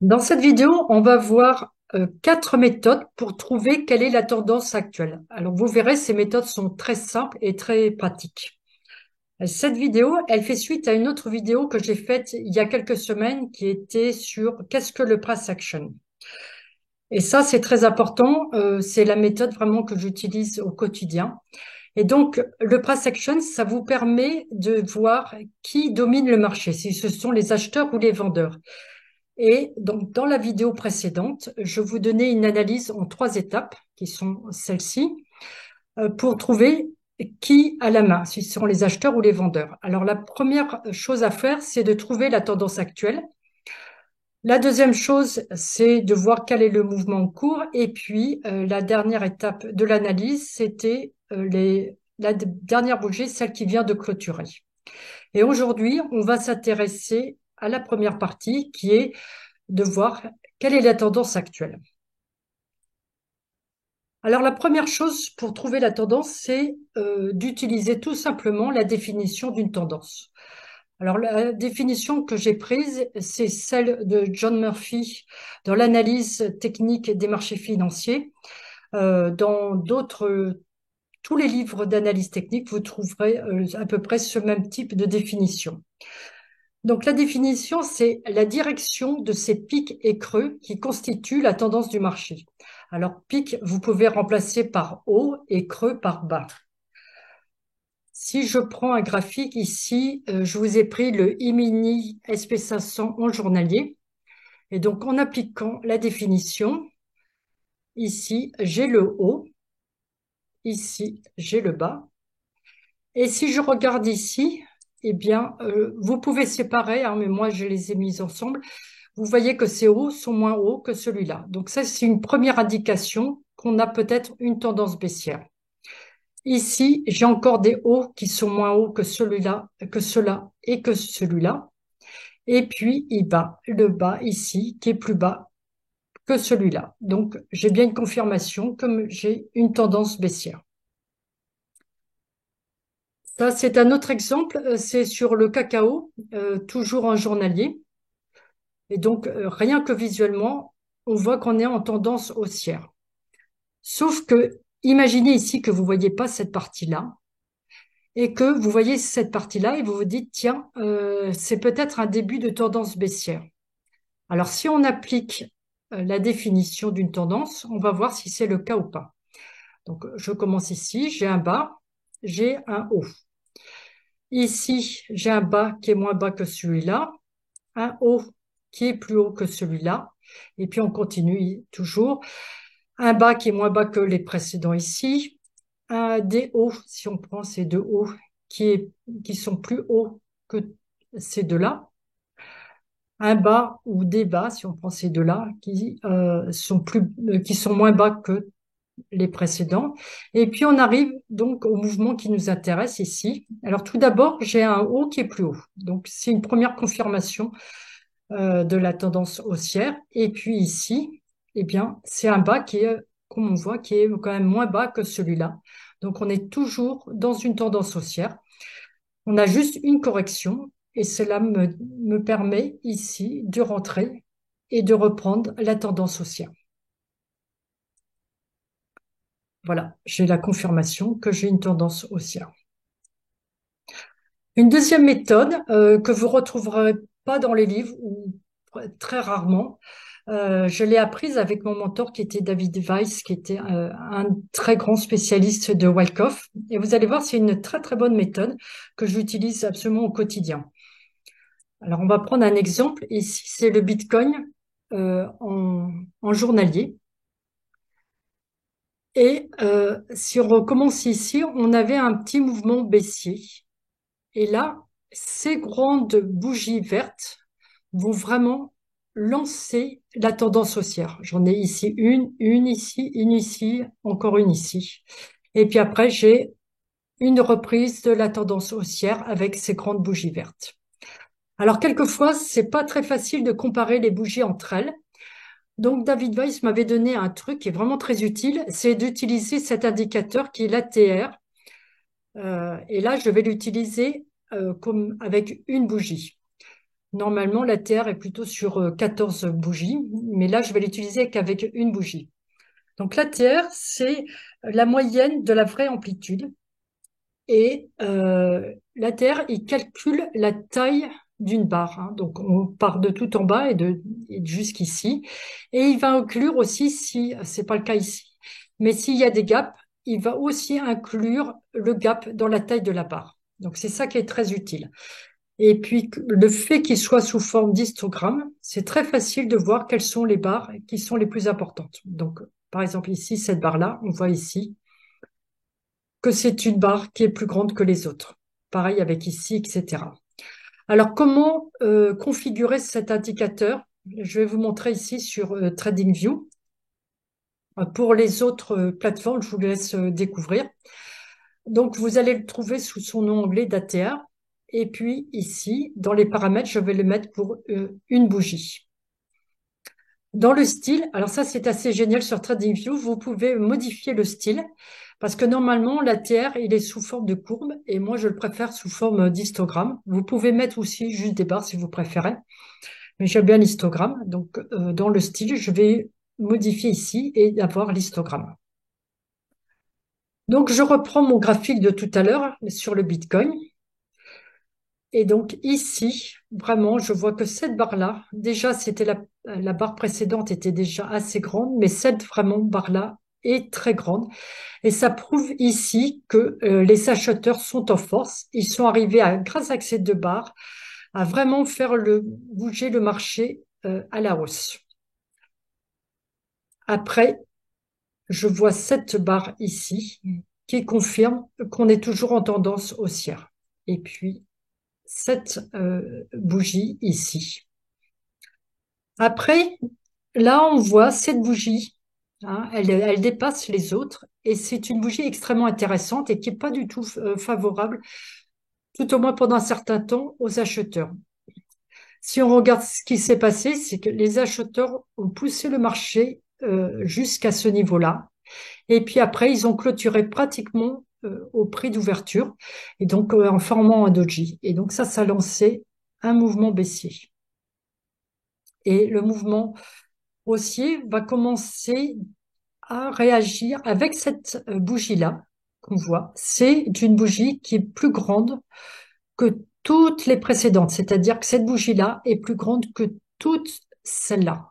Dans cette vidéo, on va voir quatre méthodes pour trouver quelle est la tendance actuelle. Alors vous verrez, ces méthodes sont très simples et très pratiques. Cette vidéo, elle fait suite à une autre vidéo que j'ai faite il y a quelques semaines qui était sur qu'est-ce que le price action. Et ça, c'est très important. C'est la méthode vraiment que j'utilise au quotidien. Et donc, le price action, ça vous permet de voir qui domine le marché, si ce sont les acheteurs ou les vendeurs. Et donc, dans la vidéo précédente, je vous donnais une analyse en trois étapes, qui sont celles-ci, pour trouver qui a la main, si ce sont les acheteurs ou les vendeurs. Alors, la première chose à faire, c'est de trouver la tendance actuelle. La deuxième chose, c'est de voir quel est le mouvement en cours. Et puis, la dernière étape de l'analyse, c'était la dernière bougie, celle qui vient de clôturer. Et aujourd'hui, on va s'intéresser à la première partie, qui est de voir quelle est la tendance actuelle. Alors la première chose pour trouver la tendance, c'est d'utiliser tout simplement la définition d'une tendance. Alors la définition que j'ai prise, c'est celle de John Murphy dans l'analyse technique des marchés financiers. Dans tous les livres d'analyse technique, vous trouverez à peu près ce même type de définition. Donc la définition, c'est la direction de ces pics et creux qui constituent la tendance du marché. Alors pic, vous pouvez remplacer par haut et creux par bas. Si je prends un graphique ici, je vous ai pris le E-mini SP500 en journalier. Et donc en appliquant la définition, ici j'ai le haut, ici j'ai le bas. Et si je regarde ici, eh bien, vous pouvez séparer, hein, mais moi je les ai mis ensemble. Vous voyez que ces hauts sont moins hauts que celui-là. Donc ça, c'est une première indication qu'on a peut-être une tendance baissière. Ici, j'ai encore des hauts qui sont moins hauts que celui-là, que cela et que celui-là. Et puis, il bas, le bas ici, qui est plus bas que celui-là. Donc, j'ai bien une confirmation que j'ai une tendance baissière. Ça, c'est un autre exemple. C'est sur le cacao, toujours en journalier. Et donc, rien que visuellement, on voit qu'on est en tendance haussière. Sauf que, imaginez ici que vous voyez pas cette partie-là et que vous voyez cette partie-là et vous vous dites, tiens, c'est peut-être un début de tendance baissière. Alors, si on applique la définition d'une tendance, on va voir si c'est le cas ou pas. Donc, je commence ici, j'ai un bas, j'ai un haut. Ici, j'ai un bas qui est moins bas que celui-là, un haut qui est plus haut que celui-là, et puis on continue toujours. Un bas qui est moins bas que les précédents ici, des hauts, si on prend ces deux hauts qui sont plus hauts que ces deux-là, un bas ou des bas, si on prend ces deux-là, qui sont moins bas que les précédents. Et puis on arrive donc au mouvement qui nous intéresse ici. Alors tout d'abord, j'ai un haut qui est plus haut. Donc c'est une première confirmation de la tendance haussière. Et puis ici, eh bien, c'est un bas qui est, comme on voit, qui est quand même moins bas que celui-là. Donc on est toujours dans une tendance haussière. On a juste une correction et cela me permet ici de rentrer et de reprendre la tendance haussière. Voilà, j'ai la confirmation que j'ai une tendance haussière. Une deuxième méthode que vous retrouverez pas dans les livres ou très rarement, je l'ai apprise avec mon mentor qui était David Weiss, qui était un très grand spécialiste de Wyckoff. Et vous allez voir, c'est une très très bonne méthode que j'utilise absolument au quotidien. Alors on va prendre un exemple. Ici, c'est le Bitcoin en journalier. Et si on recommence ici, on avait un petit mouvement baissier. Et là, ces grandes bougies vertes vont vraiment lancer la tendance haussière. J'en ai ici une ici, encore une ici. Et puis après, j'ai une reprise de la tendance haussière avec ces grandes bougies vertes. Alors, quelquefois, c'est pas très facile de comparer les bougies entre elles. Donc, David Weiss m'avait donné un truc qui est vraiment très utile, c'est d'utiliser cet indicateur qui est l'ATR. Et là, je vais l'utiliser comme avec une bougie. Normalement, l'ATR est plutôt sur 14 bougies, mais là, je vais l'utiliser qu'avec une bougie. Donc l'ATR, c'est la moyenne de la vraie amplitude. Et l'ATR, il calcule la taille d'une barre, hein. Donc on part de tout en bas et jusqu'ici. Et il va inclure aussi, si c'est pas le cas ici, mais s'il y a des gaps, il va aussi inclure le gap dans la taille de la barre. Donc c'est ça qui est très utile. Et puis le fait qu'il soit sous forme d'histogramme, c'est très facile de voir quelles sont les barres qui sont les plus importantes. Donc par exemple ici, cette barre-là, on voit ici que c'est une barre qui est plus grande que les autres. Pareil avec ici, etc. Alors, comment configurer cet indicateur? Je vais vous montrer ici sur TradingView. Pour les autres plateformes, je vous laisse découvrir. Donc, vous allez le trouver sous son onglet d'ATR. Et puis ici, dans les paramètres, je vais le mettre pour une bougie. Dans le style, alors ça c'est assez génial sur TradingView, vous pouvez modifier le style parce que normalement l'ATR il est sous forme de courbe et moi je le préfère sous forme d'histogramme. Vous pouvez mettre aussi juste des barres si vous préférez, mais j'aime bien l'histogramme. Donc dans le style, je vais modifier ici et avoir l'histogramme. Donc je reprends mon graphique de tout à l'heure sur le Bitcoin. Et donc ici, vraiment, je vois que cette barre-là, déjà, la barre précédente était déjà assez grande, mais cette vraiment barre-là est très grande. Et ça prouve ici que les acheteurs sont en force. Ils sont arrivés, grâce à ces deux barres, à vraiment faire bouger le marché à la hausse. Après, je vois cette barre ici qui confirme qu'on est toujours en tendance haussière. Et puis, cette bougie ici. Après, là, on voit cette bougie, hein, elle dépasse les autres et c'est une bougie extrêmement intéressante et qui n'est pas du tout favorable, tout au moins pendant un certain temps, aux acheteurs. Si on regarde ce qui s'est passé, c'est que les acheteurs ont poussé le marché jusqu'à ce niveau-là et puis après, ils ont clôturé pratiquement au prix d'ouverture et donc en formant un doji. Et donc ça a lancé un mouvement baissier. Et le mouvement haussier va commencer à réagir avec cette bougie-là qu'on voit. C'est une bougie qui est plus grande que toutes les précédentes, c'est-à-dire que cette bougie-là est plus grande que toutes celles-là.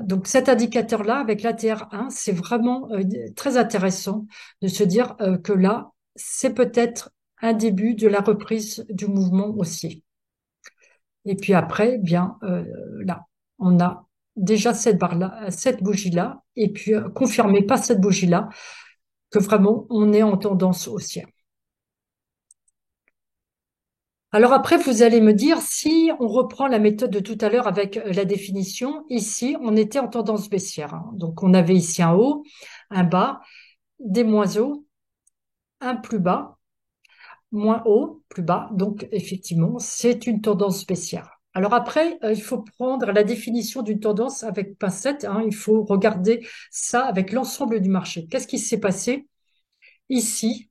Donc cet indicateur-là, avec l'ATR1, c'est vraiment très intéressant de se dire que là, c'est peut-être un début de la reprise du mouvement haussier. Et puis après, bien là, on a déjà cette barre-là, cette bougie-là, et puis confirmez pas cette bougie-là, que vraiment on est en tendance haussière. Alors après, vous allez me dire, si on reprend la méthode de tout à l'heure avec la définition, ici, on était en tendance baissière, hein. Donc on avait ici un haut, un bas, des moins hauts, un plus bas, moins haut, plus bas. Donc effectivement, c'est une tendance baissière. Alors après, il faut prendre la définition d'une tendance avec pincette, hein. Il faut regarder ça avec l'ensemble du marché. Qu'est-ce qui s'est passé ici?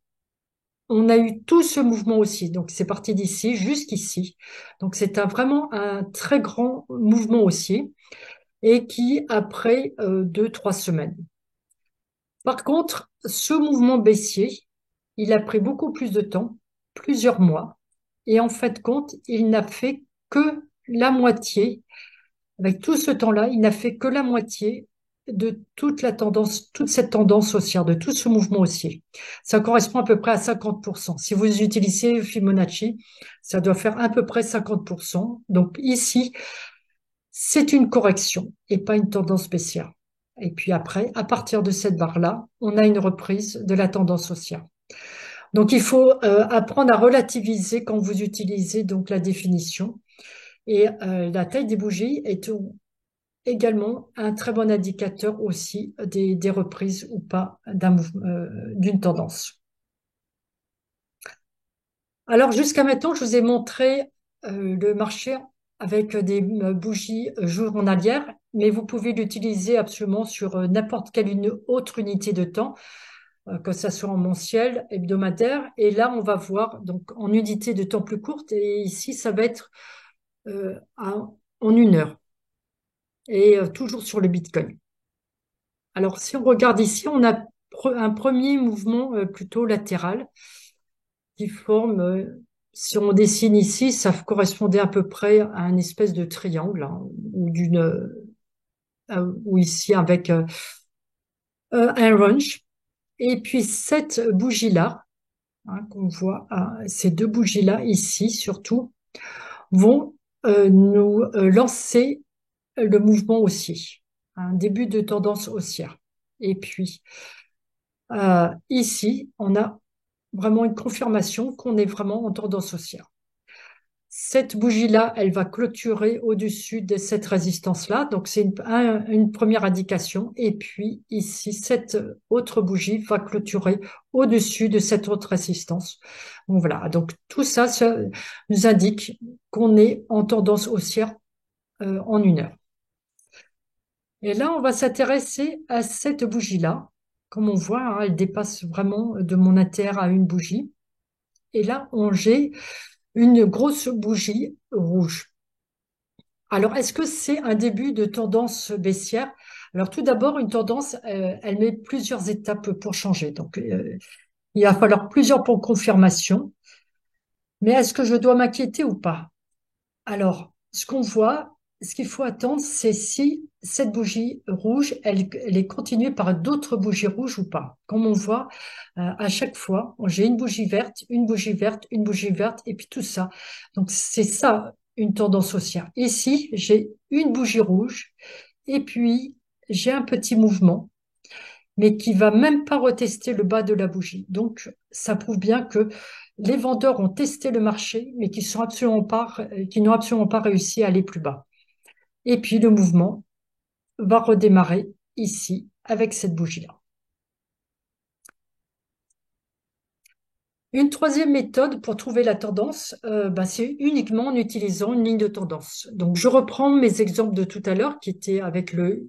On a eu tout ce mouvement aussi. Donc c'est parti d'ici jusqu'ici. Donc c'est vraiment un très grand mouvement haussier et qui après 2, 3 semaines. Par contre, ce mouvement baissier, il a pris beaucoup plus de temps, plusieurs mois, et en fait compte, il n'a fait que la moitié. Avec tout ce temps-là, il n'a fait que la moitié de toute la tendance, toute cette tendance haussière, de tout ce mouvement haussier. Ça correspond à peu près à 50%. Si vous utilisez Fibonacci, ça doit faire à peu près 50%. Donc ici, c'est une correction et pas une tendance baissière. Et puis après, à partir de cette barre-là, on a une reprise de la tendance haussière. Donc il faut apprendre à relativiser quand vous utilisez donc la définition. Et la taille des bougies est également un très bon indicateur aussi des reprises ou pas d'une tendance. Alors jusqu'à maintenant, je vous ai montré le marché avec des bougies journalières, mais vous pouvez l'utiliser absolument sur n'importe quelle autre unité de temps, que ce soit en mensuel, hebdomadaire. Et là, on va voir donc en unité de temps plus courte. Et ici, ça va être en 1 heure et toujours sur le Bitcoin. Alors, si on regarde ici, on a un premier mouvement plutôt latéral qui forme, si on dessine ici, ça correspondait à peu près à une espèce de triangle, hein, ou ici avec un range. Et puis cette bougie-là, hein, qu'on voit, ces deux bougies-là ici surtout, vont nous lancer le mouvement haussier, un début de tendance haussière. Et puis ici, on a vraiment une confirmation qu'on est vraiment en tendance haussière. Cette bougie-là, elle va clôturer au-dessus de cette résistance-là. Donc, c'est une première indication. Et puis, ici, cette autre bougie va clôturer au-dessus de cette autre résistance. Donc, voilà. Donc, tout ça, ça nous indique qu'on est en tendance haussière en 1 heure. Et là, on va s'intéresser à cette bougie-là. Comme on voit, hein, elle dépasse vraiment de mon inter à une bougie. Et là, j'ai une grosse bougie rouge. Alors, est-ce que c'est un début de tendance baissière? Alors, tout d'abord, une tendance, elle met plusieurs étapes pour changer. Donc, il va falloir plusieurs points de confirmation. Mais est-ce que je dois m'inquiéter ou pas? Alors, ce qu'on voit, ce qu'il faut attendre, c'est si cette bougie rouge, elle est continuée par d'autres bougies rouges ou pas. Comme on voit, à chaque fois, j'ai une bougie verte, une bougie verte, une bougie verte, et puis tout ça. Donc, c'est ça, une tendance haussière. Ici, j'ai une bougie rouge, et puis j'ai un petit mouvement, mais qui va même pas retester le bas de la bougie. Donc, ça prouve bien que les vendeurs ont testé le marché, mais qui n'ont absolument pas réussi à aller plus bas. Et puis, le mouvement va redémarrer ici avec cette bougie-là. Une troisième méthode pour trouver la tendance, c'est uniquement en utilisant une ligne de tendance. Donc, je reprends mes exemples de tout à l'heure qui étaient avec le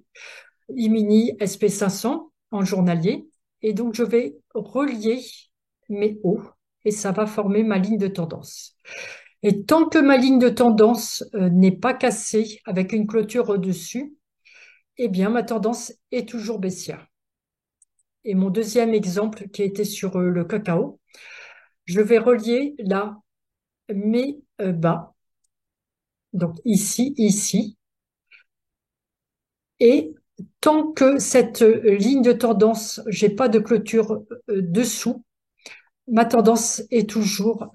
E-mini SP500 en journalier. Et donc, je vais relier mes hauts et ça va former ma ligne de tendance. Et tant que ma ligne de tendance n'est pas cassée avec une clôture au-dessus, eh bien, ma tendance est toujours baissière. Et mon deuxième exemple qui était sur le cacao, je vais relier là mes bas, donc ici, ici, et tant que cette ligne de tendance, j'ai pas de clôture dessous, ma tendance est toujours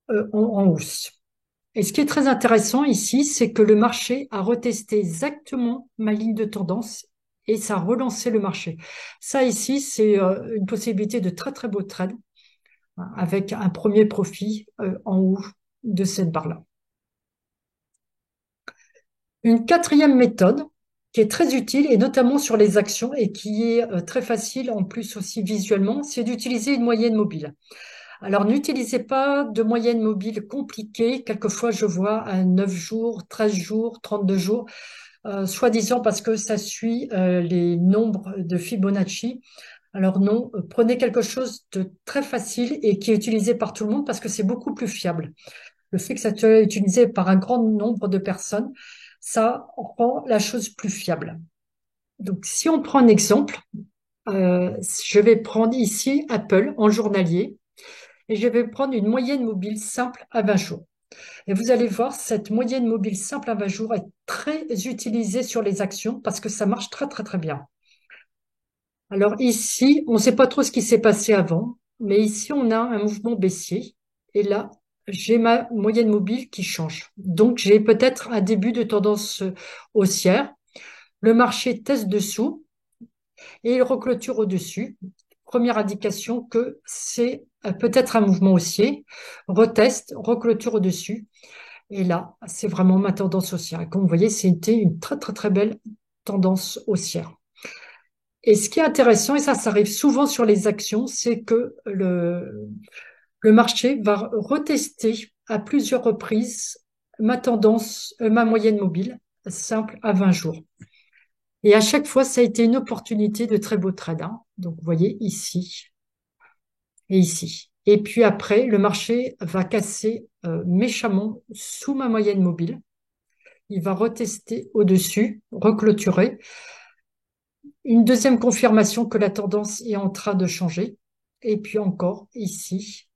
en hausse. Et ce qui est très intéressant ici, c'est que le marché a retesté exactement ma ligne de tendance et ça a relancé le marché. Ça ici, c'est une possibilité de très très beau trade, hein, avec un premier profit en haut de cette barre-là. Une quatrième méthode qui est très utile et notamment sur les actions et qui est très facile en plus aussi visuellement, c'est d'utiliser une moyenne mobile. Alors, n'utilisez pas de moyenne mobile compliquée. Quelquefois, je vois à 9 jours, 13 jours, 32 jours, soi-disant parce que ça suit les nombres de Fibonacci. Alors non, prenez quelque chose de très facile et qui est utilisé par tout le monde parce que c'est beaucoup plus fiable. Le fait que ça soit utilisé par un grand nombre de personnes, ça rend la chose plus fiable. Donc, si on prend un exemple, je vais prendre ici Apple en journalier et je vais prendre une moyenne mobile simple à 20 jours. Et vous allez voir, cette moyenne mobile simple à 20 jours est très utilisée sur les actions parce que ça marche très, très, très bien. Alors ici, on ne sait pas trop ce qui s'est passé avant, mais ici, on a un mouvement baissier. Et là, j'ai ma moyenne mobile qui change. Donc, j'ai peut-être un début de tendance haussière. Le marché teste dessous et il reclôture au-dessus. Première indication que c'est peut-être un mouvement haussier. Reteste, reclôture au-dessus. Et là, c'est vraiment ma tendance haussière. Comme vous voyez, c'était une très, très, très belle tendance haussière. Et ce qui est intéressant, et ça arrive souvent sur les actions, c'est que le marché va retester à plusieurs reprises ma tendance, ma moyenne mobile simple à 20 jours. Et à chaque fois, ça a été une opportunité de très beau trade, hein. Donc, vous voyez ici et ici. Et puis après, le marché va casser méchamment sous ma moyenne mobile. Il va retester au-dessus, reclôturer. Une deuxième confirmation que la tendance est en train de changer. Et puis encore ici,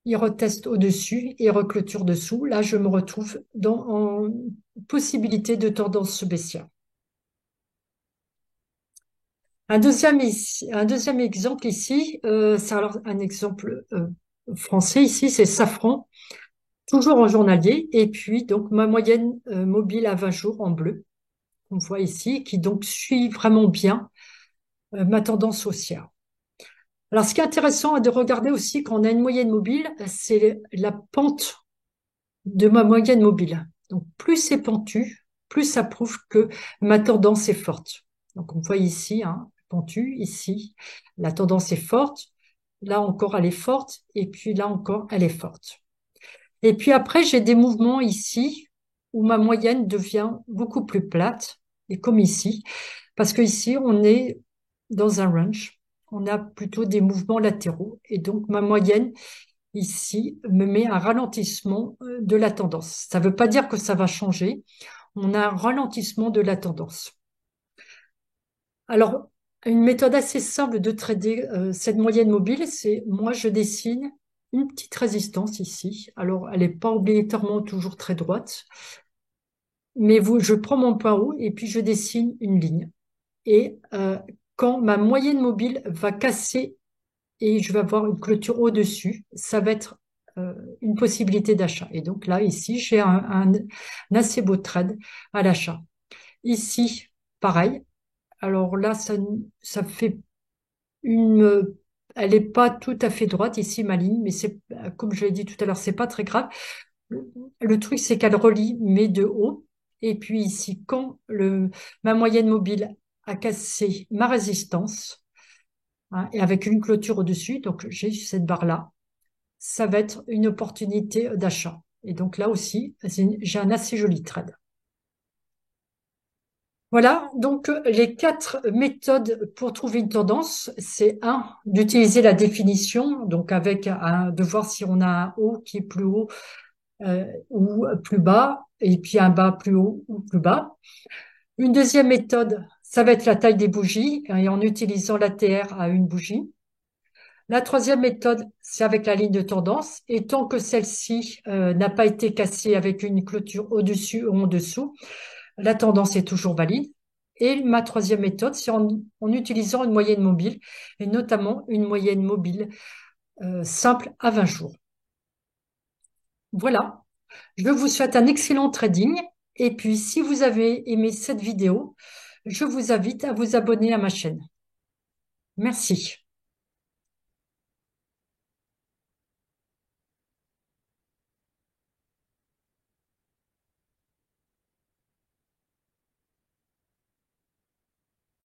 il reteste au-dessus et reclôture dessous. Là, je me retrouve en possibilité de tendance baissière. Un deuxième exemple ici, c'est alors un exemple français ici, c'est Safran, toujours en journalier, et puis donc ma moyenne mobile à 20 jours en bleu, qu'on voit ici, qui donc suit vraiment bien ma tendance haussière. Alors ce qui est intéressant de regarder aussi quand on a une moyenne mobile, c'est la pente de ma moyenne mobile. Donc plus c'est pentu, plus ça prouve que ma tendance est forte. Donc on voit ici, hein, pentu, ici, la tendance est forte. Là encore, elle est forte. Et puis là encore, elle est forte. Et puis après, j'ai des mouvements ici où ma moyenne devient beaucoup plus plate, et comme ici, parce que ici, on est dans un range. On a plutôt des mouvements latéraux. Et donc, ma moyenne ici me met un ralentissement de la tendance. Ça ne veut pas dire que ça va changer. On a un ralentissement de la tendance. Alors, une méthode assez simple de trader cette moyenne mobile, c'est moi, je dessine une petite résistance ici. Alors, elle n'est pas obligatoirement toujours très droite, mais je prends mon point haut et puis je dessine une ligne. Et quand ma moyenne mobile va casser et je vais avoir une clôture au-dessus, ça va être une possibilité d'achat. Et donc là, ici, j'ai un assez beau trade à l'achat. Ici, pareil. Alors là, ça fait une... Elle n'est pas tout à fait droite ici, ma ligne, mais c'est, comme je l'ai dit tout à l'heure, c'est pas très grave. Le truc, c'est qu'elle relie mes deux hauts. Et puis ici, quand ma moyenne mobile a cassé ma résistance, hein, et avec une clôture au-dessus, donc j'ai cette barre-là, ça va être une opportunité d'achat. Et donc là aussi, j'ai un assez joli trade. Voilà, donc les quatre méthodes pour trouver une tendance, c'est un, d'utiliser la définition, donc de voir si on a un haut qui est plus haut ou plus bas, et puis un bas plus haut ou plus bas. Une deuxième méthode, ça va être la taille des bougies, et en utilisant l'ATR à une bougie. La troisième méthode, c'est avec la ligne de tendance. Et tant que celle-ci n'a pas été cassée avec une clôture au-dessus ou en dessous, la tendance est toujours valide. Et ma troisième méthode, c'est en utilisant une moyenne mobile, et notamment une moyenne mobile simple à 20 jours. Voilà, je vous souhaite un excellent trading. Et puis, si vous avez aimé cette vidéo, je vous invite à vous abonner à ma chaîne. Merci.